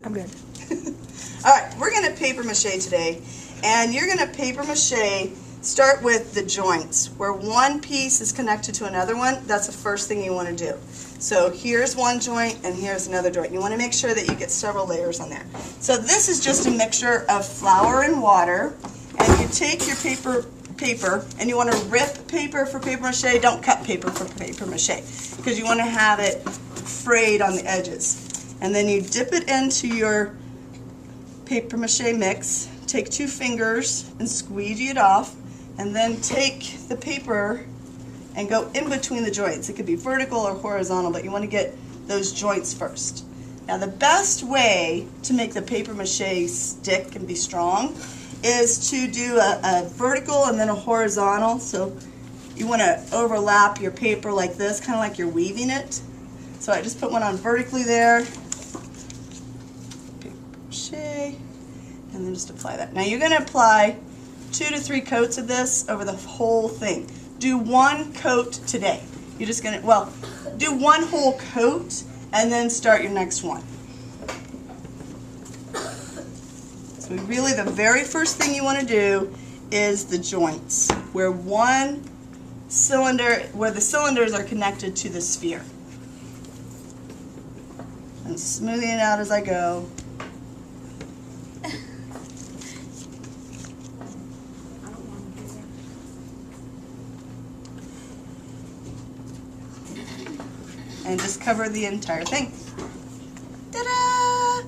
I'm good. Alright, we're going to paper mache today, and you're going to paper mache, start with the joints, where one piece is connected to another one. That's the first thing you want to do. So here's one joint and here's another joint. You want to make sure that you get several layers on there. So this is just a mixture of flour and water, and you take your paper and you want to rip paper for paper mache. Don't cut paper for paper mache because you want to have it frayed on the edges. And then you dip it into your paper mache mix, take 2 fingers and squeegee it off, and then take the paper and go in between the joints. It could be vertical or horizontal, but you want to get those joints first. Now the best way to make the paper mache stick and be strong is to do a vertical and then a horizontal. So you want to overlap your paper like this, kind of like you're weaving it. So I just put one on vertically there, paper mache, and then just apply that. Now you're going to apply 2 to 3 coats of this over the whole thing. Do 1 coat today. You're just going to, well, do 1 whole coat and then start your next one. So really the very first thing you want to do is the joints, where the cylinders are connected to the sphere. I'm smoothing it out as I go. And just cover the entire thing. Ta-da!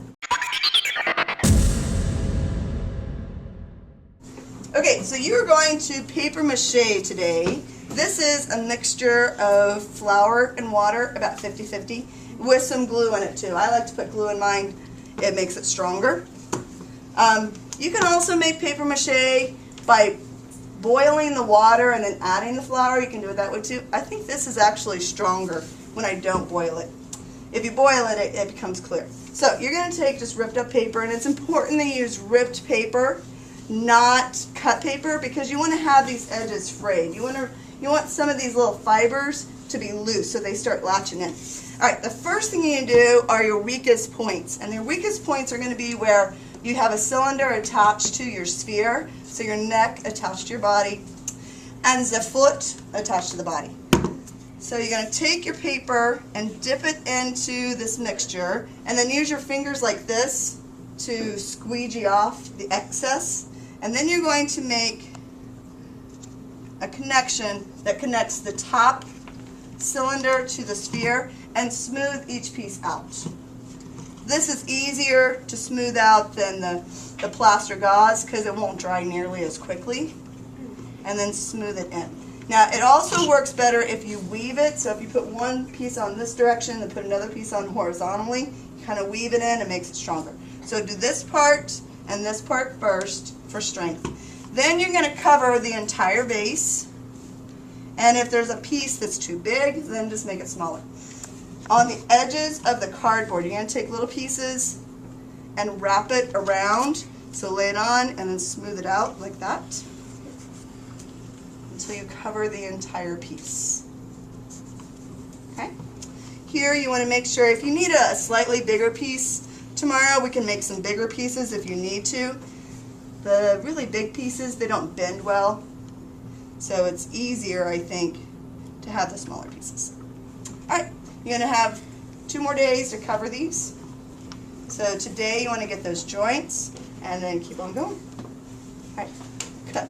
Okay, so you're going to paper mache today. This is a mixture of flour and water, about 50-50, with some glue in it too. I like to put glue in mine. It makes it stronger. You can also make paper mache by boiling the water and then adding the flour. You can do it that way too. I think this is actually stronger when I don't boil it. If you boil it, it becomes clear. So you're going to take just ripped up paper, and it's important to use ripped paper, not cut paper, because you want to have these edges frayed. You want some of these little fibers to be loose so they start latching in. Alright, the first thing you do are your weakest points, and your weakest points are going to be where you have a cylinder attached to your sphere, so your neck attached to your body, and the foot attached to the body. So you're going to take your paper and dip it into this mixture, and then use your fingers like this to squeegee off the excess, and then you're going to make a connection that connects the top cylinder to the sphere and smooth each piece out. This is easier to smooth out than the plaster gauze because it won't dry nearly as quickly, and then smooth it in. Now it also works better if you weave it, so if you put one piece on this direction and put another piece on horizontally, you kind of weave it in, it makes it stronger. So do this part and this part first for strength. Then you're going to cover the entire vase, and if there's a piece that's too big, then just make it smaller. On the edges of the cardboard, you're going to take little pieces and wrap it around. So lay it on and then smooth it out like that until you cover the entire piece. Okay? Here you want to make sure, if you need a slightly bigger piece, tomorrow we can make some bigger pieces if you need to. The really big pieces, they don't bend well, so it's easier, I think, to have the smaller pieces. Alright, you're going to have 2 more days to cover these. So today you want to get those joints and then keep on going. Alright.